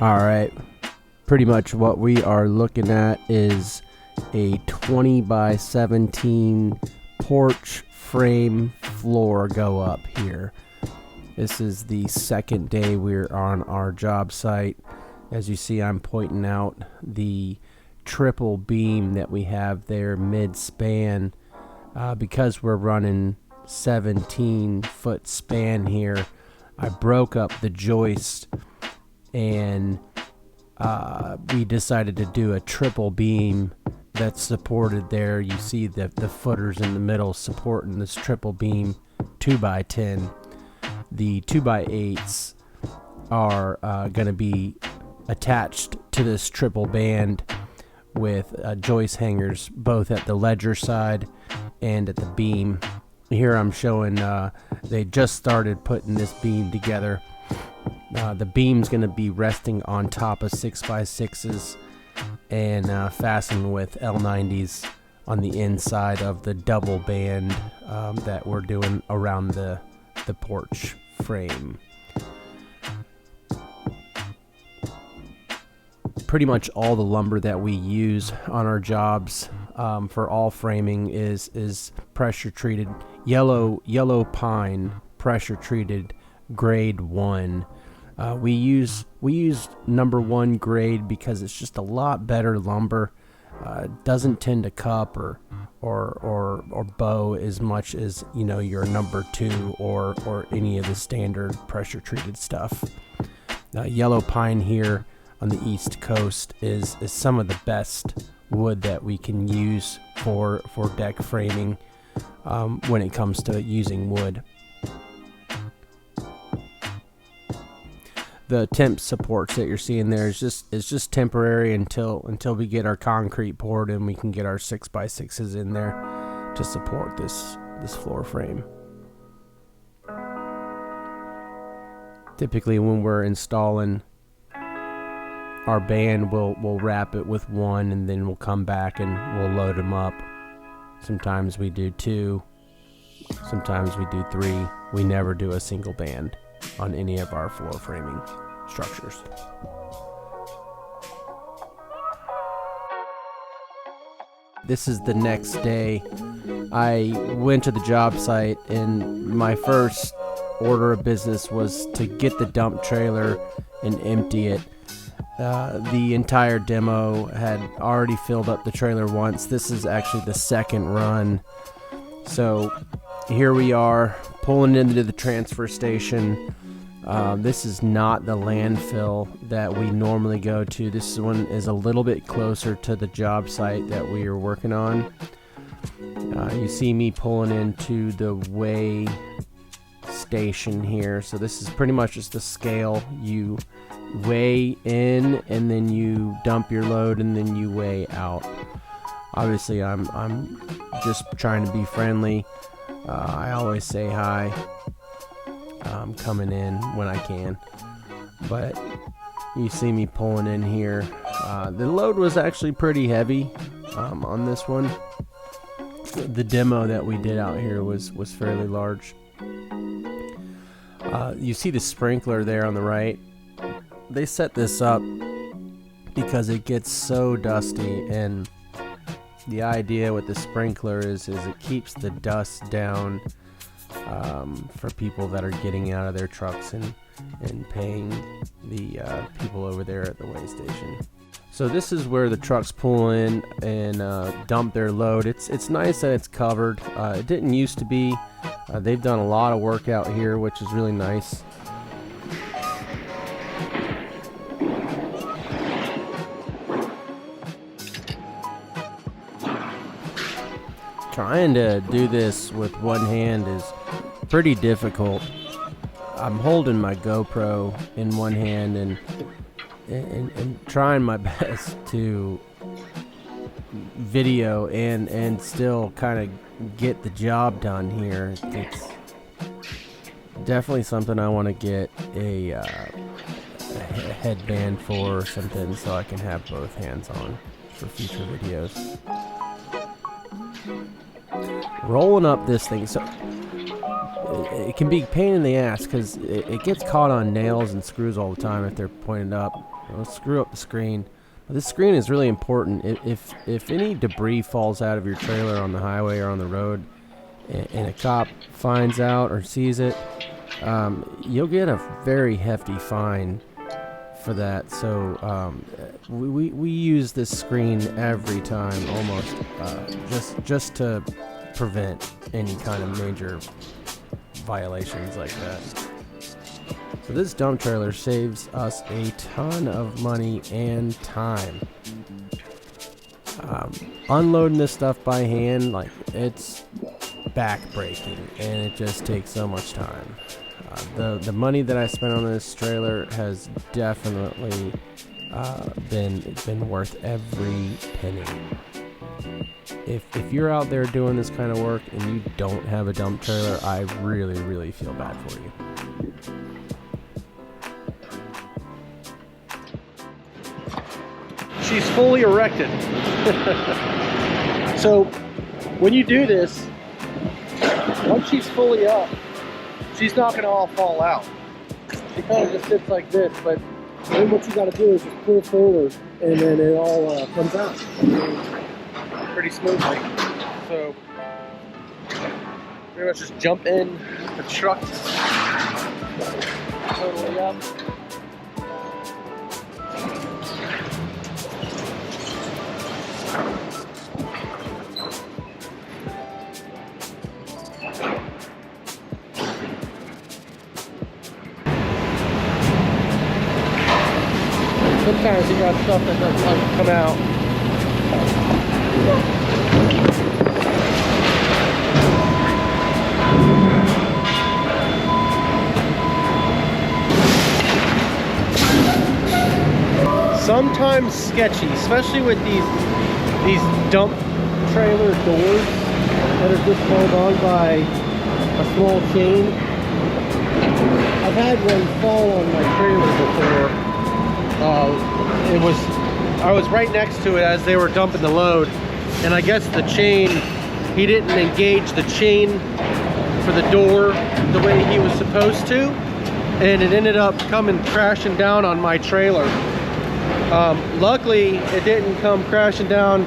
All right, pretty much what we are looking at is a 20 by 17 porch frame floor go up here. This is the second day we're on our job site. As you see, I'm pointing out the triple beam that we have there mid-span. Because we're running 17-foot span here, I broke up the joist and we decided to do a triple beam that's supported there. You see the footers in the middle supporting this triple beam 2x10. The 2x8s are going to be attached to this triple band with joist hangers both at the ledger side and at the beam. Here I'm showing they just started putting this beam together. The beam's going to be resting on top of 6x6s and fastened with L90s on the inside of the double band that we're doing around the porch frame. Pretty much all the lumber that we use on our jobs for all framing is pressure treated yellow pine pressure treated grade 1. We use number 1 grade because it's just a lot better lumber. Doesn't tend to cup or bow as much as your number 2 or any of the standard pressure treated stuff. Yellow pine here on the East Coast is some of the best wood that we can use for deck framing when it comes to using wood. The temp supports that you're seeing there is just temporary until we get our concrete poured and we can get our 6x6s in there to support this floor frame. Typically when we're installing our band, we'll wrap it with 1 and then we'll come back and we'll load them up. Sometimes we do 2, sometimes we do 3. We never do a single band on any of our floor framing structures. This is the next day. I went to the job site and my first order of business was to get the dump trailer and empty it. The entire demo had already filled up the trailer once. This is actually the second run. So here we are pulling into the transfer station. This is not the landfill that we normally go to. This one is a little bit closer to the job site that we are working on. You see me pulling into the weigh station here. So this is pretty much just a scale. You weigh in and then you dump your load and then you weigh out. Obviously I'm just trying to be friendly. I always say hi. I'm coming in when I can, but you see me pulling in here. The load was actually pretty heavy on this one. The demo that we did out here was fairly large. You see the sprinkler there on the right. They set this up because it gets so dusty, and the idea with the sprinkler is it keeps the dust down for people that are getting out of their trucks and paying the people over there at the weigh station. So this is where the trucks pull in and dump their load. It's nice that it's covered. It didn't used to be. They've done a lot of work out here, which is really nice. Trying to do this with one hand is pretty difficult. I'm holding my GoPro in one hand and trying my best to video and still kind of get the job done here. It's definitely something I want to get a headband for or something so I can have both hands on for future videos. Rolling up this thing, so it can be a pain in the ass because it gets caught on nails and screws all the time if they're pointed up. let's screw up the screen. This screen is really important. If any debris falls out of your trailer on the highway or on the road, and a cop finds out or sees it, you'll get a very hefty fine for that. So we use this screen every time, almost, just to prevent any kind of major violations like that. So this dump trailer saves us a ton of money and time. Unloading this stuff by hand, like, it's back-breaking, and it just takes so much time. The money that I spent on this trailer has definitely been worth every penny. If you're out there doing this kind of work and you don't have a dump trailer, I really, really feel bad for you. She's fully erected. So when you do this, once she's fully up, she's not going to all fall out. She kind of just sits like this, but then what you got to do is just pull forward, and then it all comes out pretty smoothly. So pretty much just jump in the truck totally up. Sometimes you got stuff that doesn't like to come out. Sometimes sketchy, especially with these dump trailer doors that are just held on by a small chain. I've had one fall on my trailer before. I was right next to it as they were dumping the load, and I guess the chain, he didn't engage the chain for the door the way he was supposed to, and it ended up coming crashing down on my trailer. Luckily it didn't come crashing down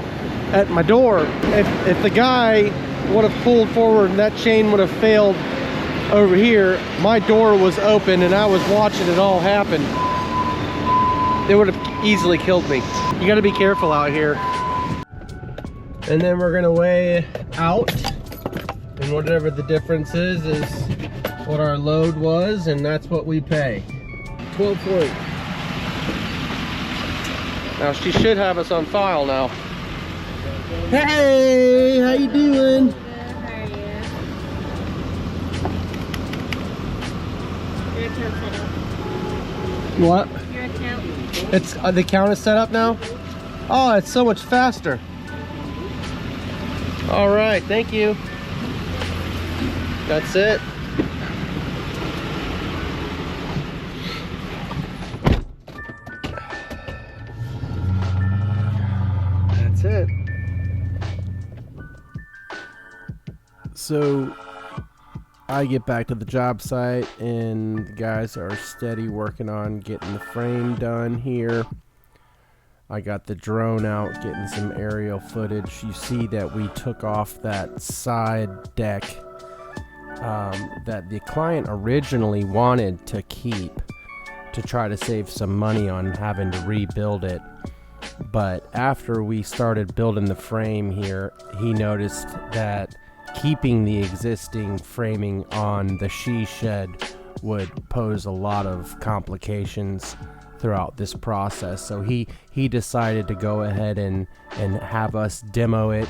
at my door. If the guy would have pulled forward and that chain would have failed over here, my door was open and I was watching it all happen. They would have easily killed me. You got to be careful out here. And then we're gonna weigh out, and whatever the difference is what our load was, and that's what we pay. 12.40. Now she should have us on file now. Hey, how you doing? Good, how are you? Your account set up. What? Your account. It's the account is set up now? Oh, it's so much faster. All right, thank you. That's it. That's it. So I get back to the job site, and the guys are steady working on getting the frame done here. I got the drone out, getting some aerial footage. You see that we took off that side deck that the client originally wanted to keep to try to save some money on having to rebuild it. But after we started building the frame here, he noticed that keeping the existing framing on the she shed would pose a lot of complications throughout this process. So he decided to go ahead and have us demo it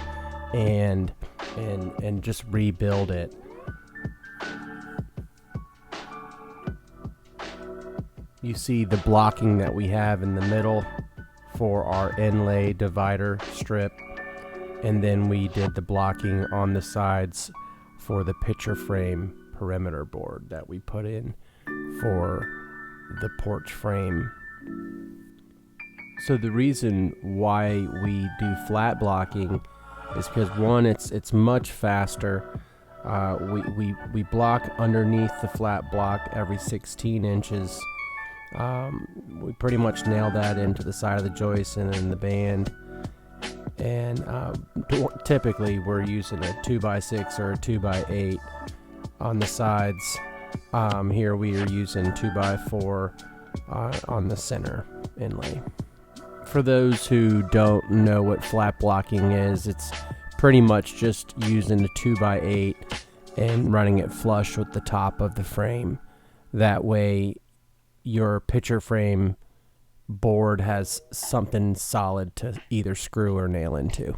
and just rebuild it. You see the blocking that we have in the middle for our inlay divider strip, and then we did the blocking on the sides for the picture frame perimeter board that we put in for the porch frame. So the reason why we do flat blocking is because, one, it's much faster. We block underneath the flat block every 16 inches, We pretty much nailed that into the side of the joist and then the band. And typically we're using a 2x6 or a 2x8 on the sides. Here we are using 2x4 on the center inlay. For those who don't know what flat blocking is, it's pretty much just using a 2x8 and running it flush with the top of the frame. That way your picture frame board has something solid to either screw or nail into.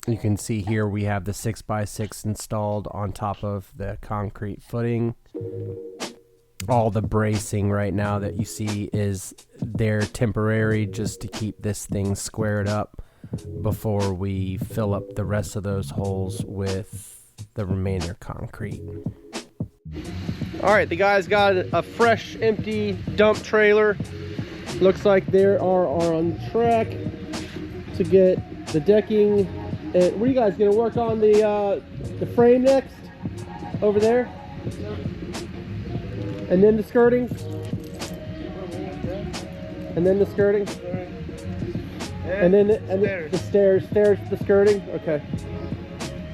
You can see here we have the 6x6 installed on top of the concrete footing. All the bracing right now that you see is there temporary just to keep this thing squared up before we fill up the rest of those holes with the remainder concrete. All right, the guys got a fresh, empty dump trailer. Looks like they are on track to get the decking. And what are you guys gonna work on the frame next? Over there? And then the skirting? And then the skirting? And then the stairs, the skirting? Okay.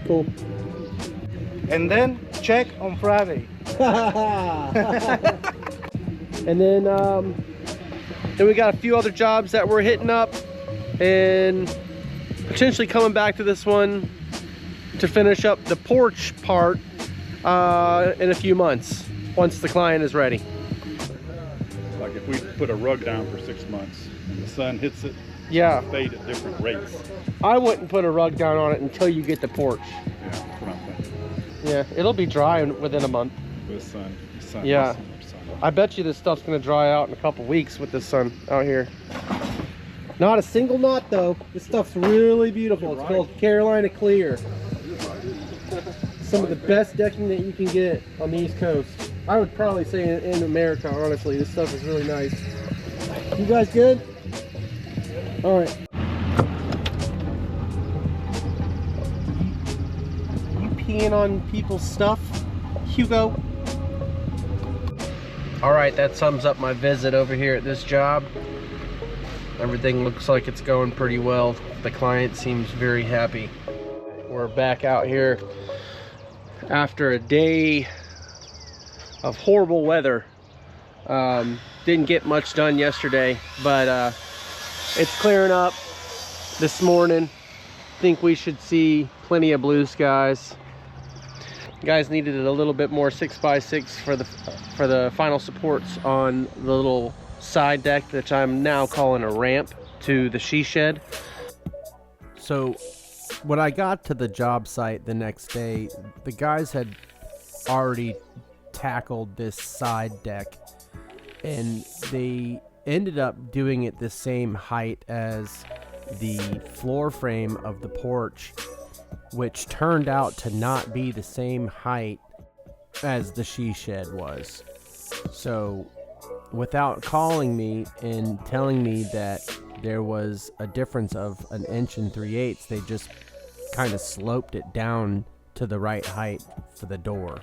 Cool. And then check on Friday. And then we got a few other jobs that we're hitting up and potentially coming back to this one to finish up the porch part in a few months once the client is ready. Like if we put a rug down for 6 months and the sun hits it, yeah, fade at different rates. I wouldn't put a rug down on it until you get the porch. Yeah, that's what I'm thinking. Yeah, it'll be dry within a month. With sun. Yeah. I bet you this stuff's gonna dry out in a couple weeks with the sun out here. Not a single knot though. This stuff's really beautiful. It's called Carolina Clear. Some of the best decking that you can get on the East Coast. I would probably say in America, honestly. This stuff is really nice. You guys good? All right. You peeing on people's stuff, Hugo? All right, that sums up my visit over here at this job. Everything looks like it's going pretty well. The client seems very happy. We're back out here after a day of horrible weather. Didn't get much done yesterday, but it's clearing up this morning. Think we should see plenty of blue skies. You guys needed a little bit more 6x6 for the final supports on the little side deck, which I'm now calling a ramp to the she shed. So when I got to the job site the next day, the guys had already tackled this side deck, and they ended up doing it the same height as the floor frame of the porch, which turned out to not be the same height as the she shed was. So without calling me and telling me that there was a difference of 1 3/8 inches, they just kind of sloped it down to the right height for the door.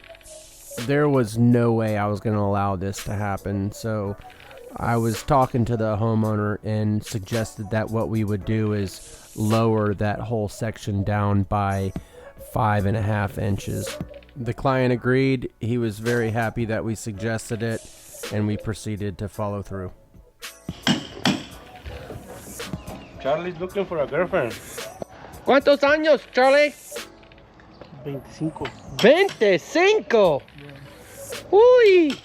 There was no way I was going to allow this to happen, so I was talking to the homeowner and suggested that what we would do is lower that whole section down by 5.5 inches. The client agreed. He was very happy that we suggested it, and we proceeded to follow through. Charlie's looking for a girlfriend. ¿Cuántos años, Charlie? 25. 25. Uy.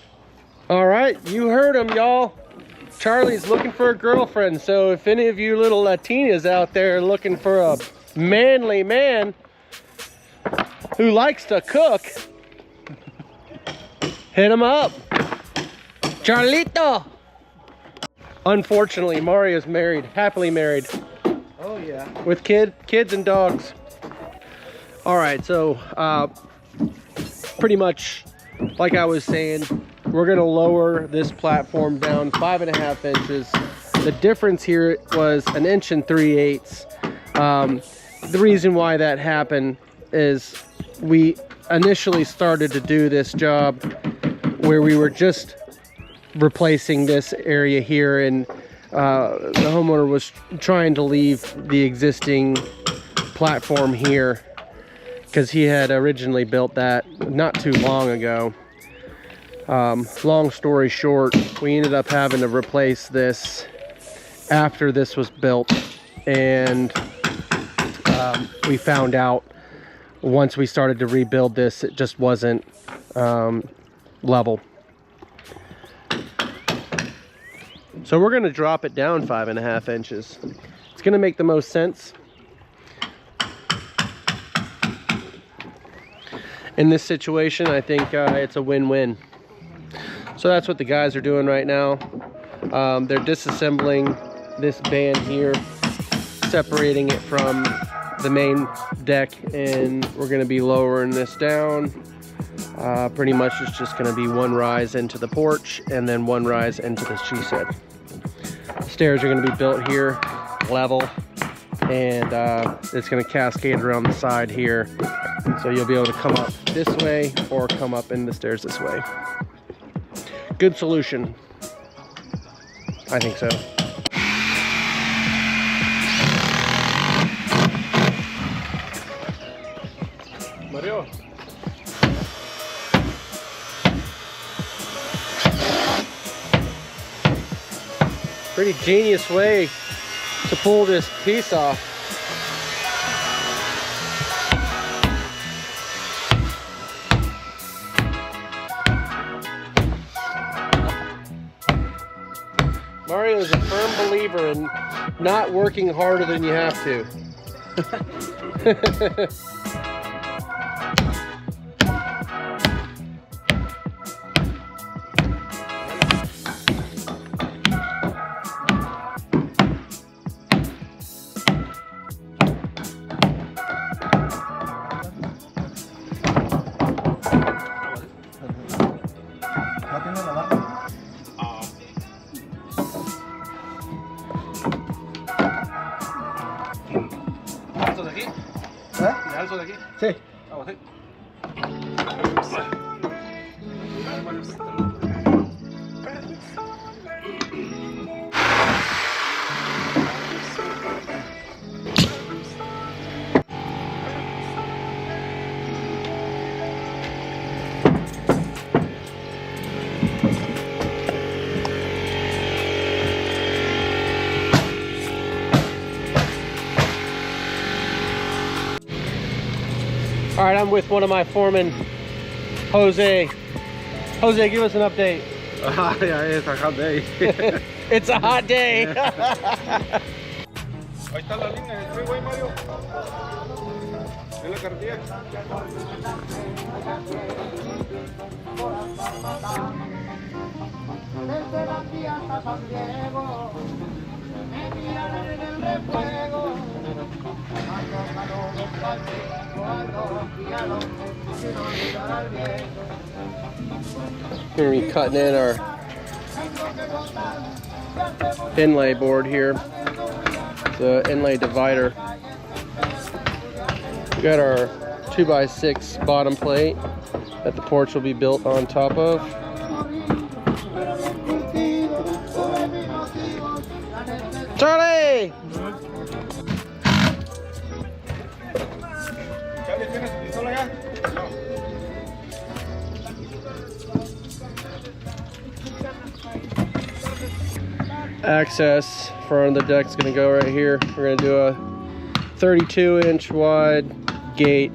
All right, you heard him, y'all. Charlie's looking for a girlfriend. So if any of you little Latinas out there are looking for a manly man who likes to cook, hit him up. Charlito. Unfortunately, Mario's married, happily married. Oh yeah. With kids and dogs. All right, so pretty much like I was saying, we're gonna lower this platform down 5.5 inches. The difference here was 1 3/8 inches. The reason why that happened is we initially started to do this job where we were just replacing this area here, and the homeowner was trying to leave the existing platform here because he had originally built that not too long ago. Long story short, we ended up having to replace this after this was built, and we found out once we started to rebuild this, it just wasn't level. So we're going to drop it down 5.5 inches. It's going to make the most sense. In this situation, I think it's a win-win. So that's what the guys are doing right now. They're disassembling this band here, separating it from the main deck, and we're going to be lowering this down. Pretty much it's just going to be one rise into the porch and then one rise into the she shed. Stairs are going to be built here, level, and it's going to cascade around the side here. So you'll be able to come up this way or come up in the stairs this way. Good solution. I think so. Mario. Pretty genius way to pull this piece off. Mario is a firm believer in not working harder than you have to. Sí. All right, I'm with one of my foremen, Jose. Jose, give us an update. Yeah, it's a hot day. It's a hot day. Ahí está la línea del freeway, Mario. En la carretera. Desde la tía hasta San Diego, me miran en el refuego. We're going to be cutting in our inlay board here. The inlay divider. We got our 2x6 bottom plate that the porch will be built on top of. Charlie! Access for the deck's going to go right here. We're going to do a 32-inch wide gate.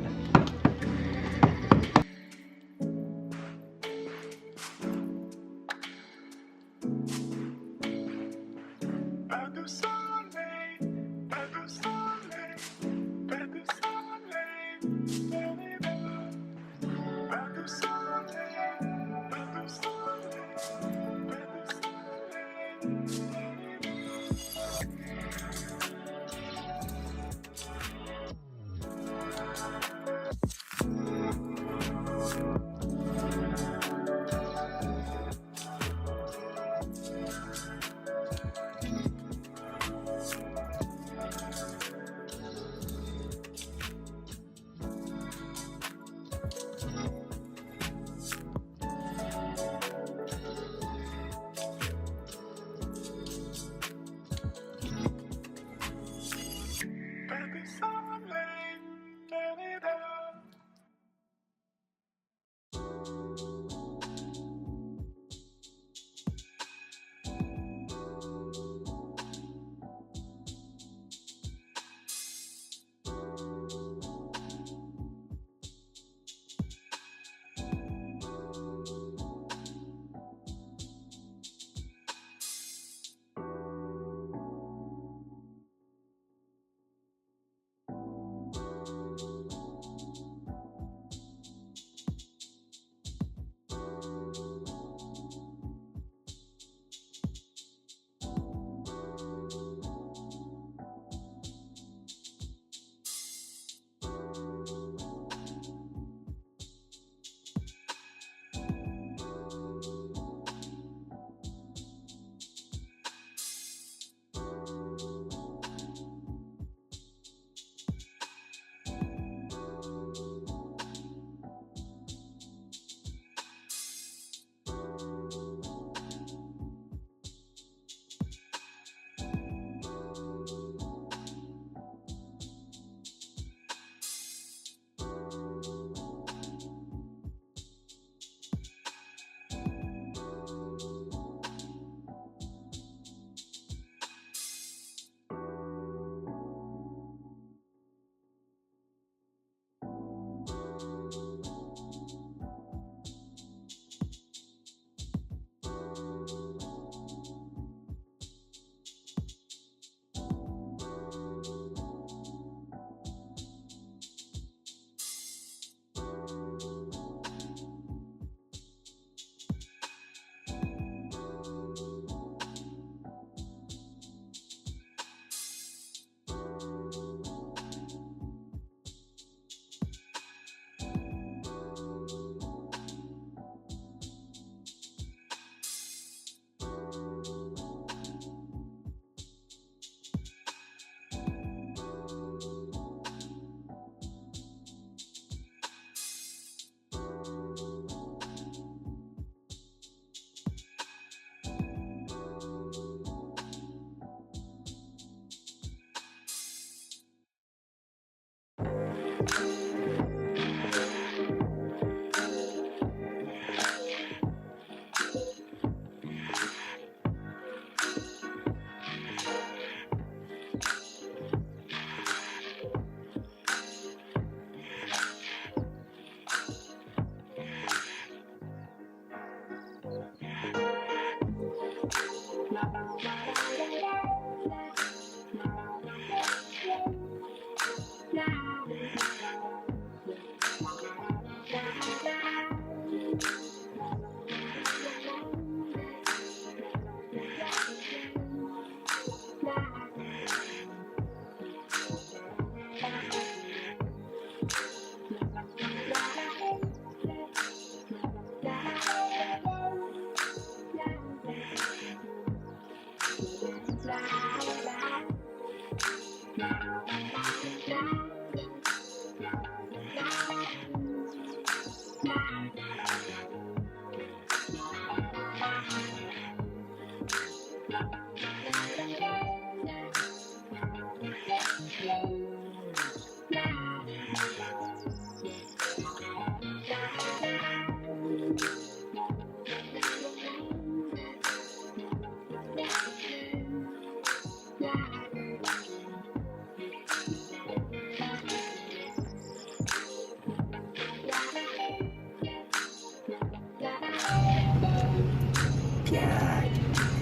God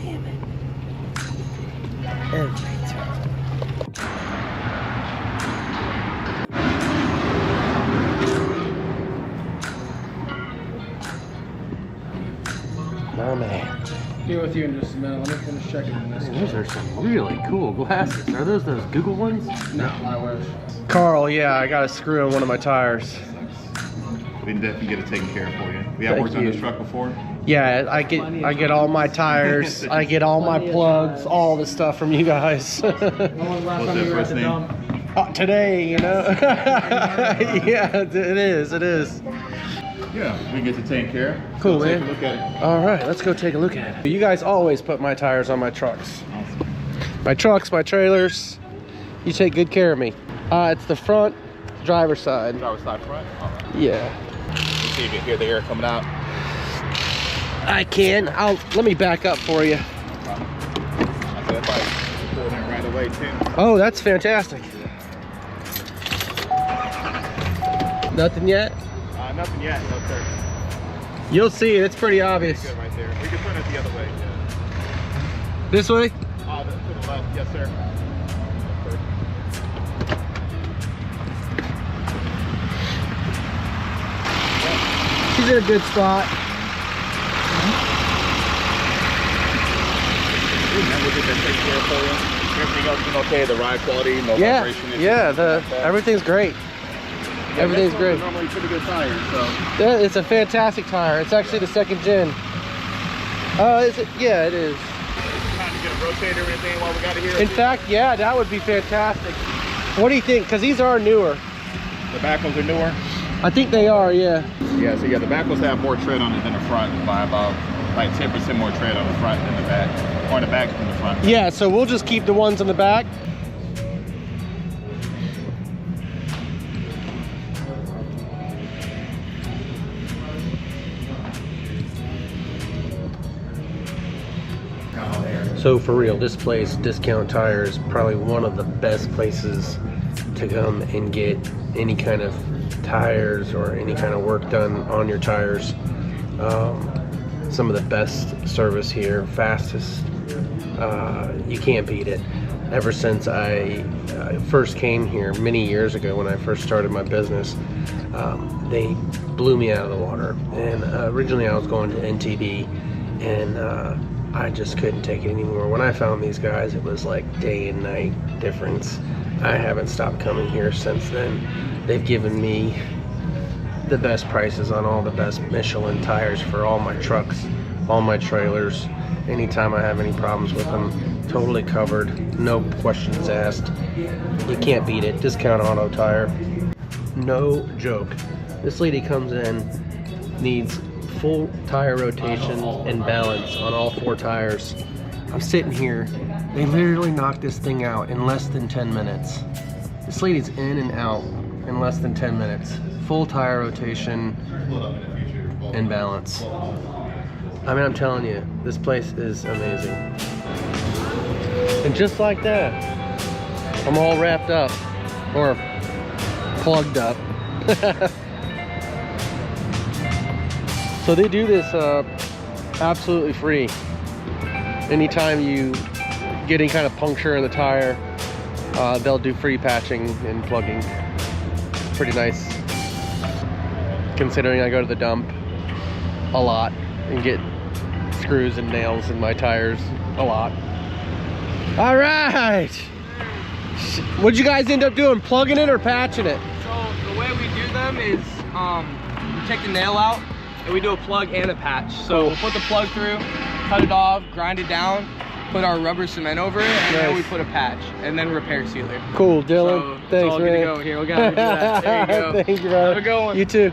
damn it. Every time. My man. Be with you in just a minute. Let me finish checking this. Those are some really cool glasses. Are those Google ones? No, I wish. Carl, yeah, I got a screw in one of my tires. We can definitely get it taken care of for you. We have Thank worked on you. this truck before. Yeah, I get all my tires, I get all my plugs, all the stuff from you guys. What's that first name? Today, you know. Yeah, it is. Yeah, we can get it taken care of. Cool, Take man. a look at it. All right, let's go take a look at it. You guys always put my tires on my trucks. My trucks, my trailers. You take good care of me. It's the front driver's side. Driver's side front? All right. Yeah. Let's see if you can hear the air coming out. I can. Let me back up for you. I said that's like pulled in right away too. Oh, that's fantastic. Nothing yet? Nothing yet, no sir. You'll see it. It's pretty obvious. Good right there. We can turn it the other way. Yeah. This way? To the left, yes sir. She's in a good spot. We'll get that taken care of for you. Everything else is okay. The ride quality, no vibration issues. Everything's great. Everything's great. Normally pretty good tires, so. Yeah, it's a fantastic tire. It's actually the second gen. Is it? Yeah, it is. Trying to get a rotator or anything while we got it here. In fact, yeah, that would be fantastic. What do you think? Because these are newer. The back ones are newer. I think they are, yeah. Yeah, so yeah, the back ones have more tread on it than the front by about like 10% more tread on the front than the back, or the back than the front. Yeah, so we'll just keep the ones on the back. So for real, this place, Discount Tire, is probably one of the best places to come and get any kind of tires or any kind of work done on your tires. Some of the best service here, fastest. You can't beat it. Ever since I first came here many years ago when I first started my business, they blew me out of the water. And originally I was going to NTD, and I just couldn't take it anymore. When I found these guys, it was like day and night difference. I haven't stopped coming here since then. They've given me the best prices on all the best Michelin tires for all my trucks, all my trailers. Anytime I have any problems with them, totally covered, no questions asked. You can't beat it. Discount Auto Tire. No joke. This lady comes in, needs full tire rotation and balance on all 4 tires. I'm sitting here, they literally knocked this thing out in less than 10 minutes. This lady's in and out in less than 10 minutes. Full tire rotation and balance. I mean, I'm telling you, this place is amazing. And just like that, I'm all wrapped up, or plugged up. So they do this absolutely free. Anytime you get any kind of puncture in the tire, they'll do free patching and plugging. Pretty nice, considering I go to the dump a lot and get screws and nails in my tires a lot. All right, what'd you guys end up doing, plugging it or patching it? So the way we do them is we take the nail out and we do a plug and a patch. So we'll put the plug through, cut it off, grind it down, put our rubber cement over it, and then we put a patch and then repair sealer. Cool, Dylan. So thanks, it's all man. good to go. Here, we gotta do that. There you go. Thank you, brother. Have a good one. You too.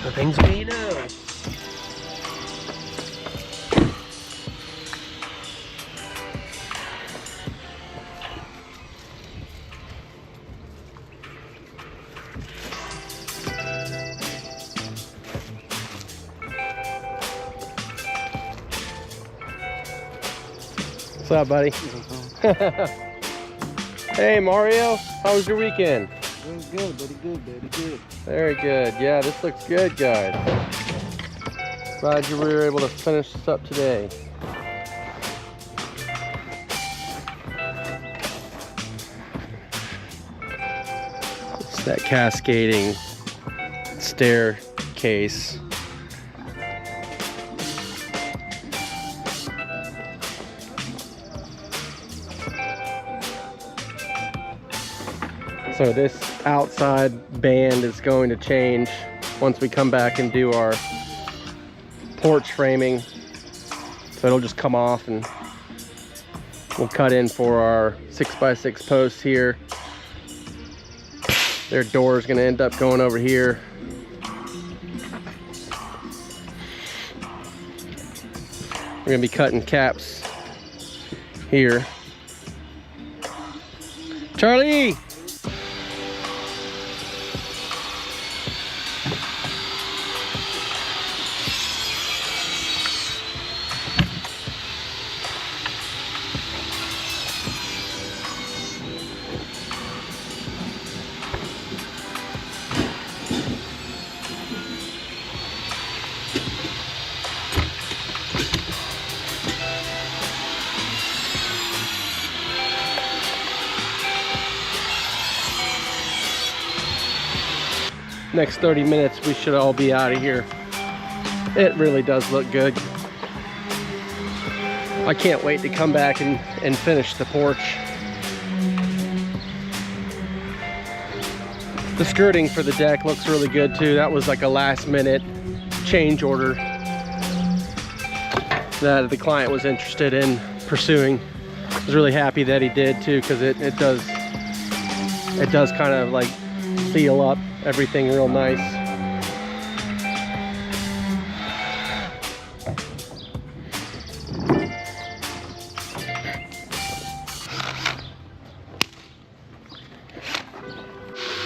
The things we know. What's up, buddy? Hey, Mario. How was your weekend? Good, buddy. Good, buddy. Good. Very good. Yeah, this looks good, guys. Glad you were able to finish this up today. It's that cascading staircase. So this outside band is going to change once we come back and do our porch framing. So it'll just come off and we'll cut in for our 6x6 posts here. Their door is going to end up going over here. We're going to be cutting caps here. Charlie! Next 30 minutes we should all be out of here. It really does look good. I can't wait to come back and finish the porch. The skirting for the deck looks really good too. That was like a last minute change order that the client was interested in pursuing. I was really happy that he did too, because it does kind of like seal up everything real nice.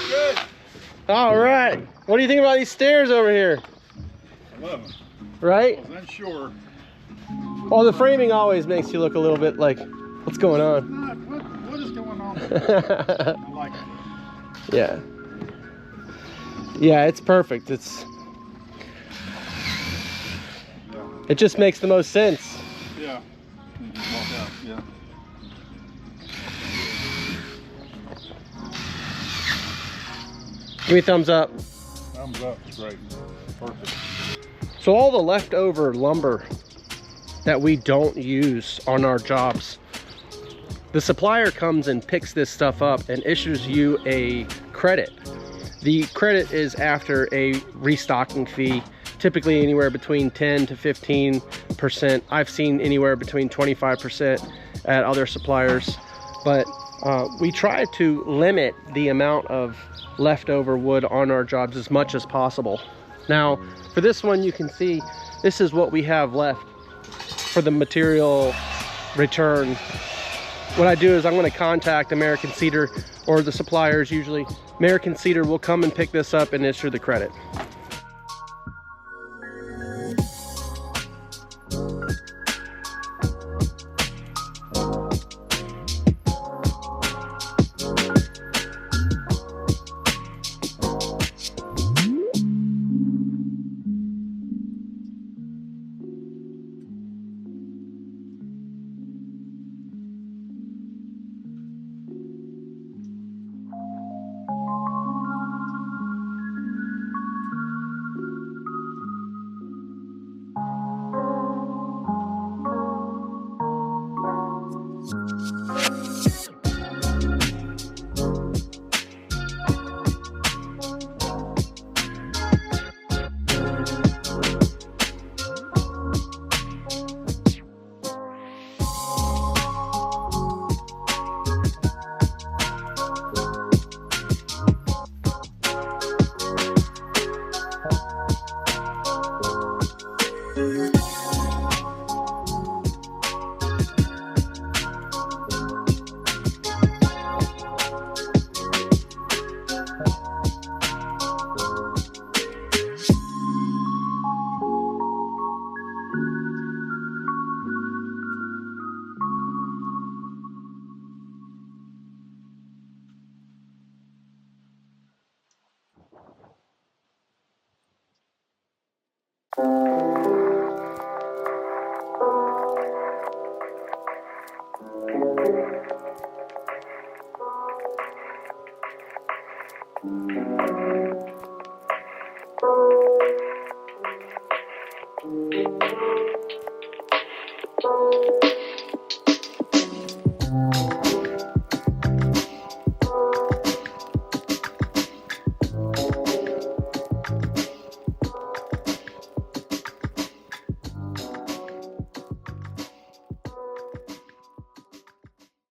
Good. All right. What do you think about these stairs over here? I love them. Right? I was unsure. Well, the framing always makes you look a little bit like, what's going on? What is going on? I like it. Yeah. Yeah, it's perfect. It just makes the most sense. Yeah. Walk out. Yeah. Give me a thumbs up. Thumbs up. It's great. Perfect. So all the leftover lumber that we don't use on our jobs, the supplier comes and picks this stuff up and issues you a credit. The credit is after a restocking fee, typically anywhere between 10 to 15%. I've seen anywhere between 25% at other suppliers, but we try to limit the amount of leftover wood on our jobs as much as possible. Now, for this one, you can see this is what we have left for the material return. What I do is I'm going to contact American Cedar, or the suppliers usually. American Cedar will come and pick this up and issue the credit.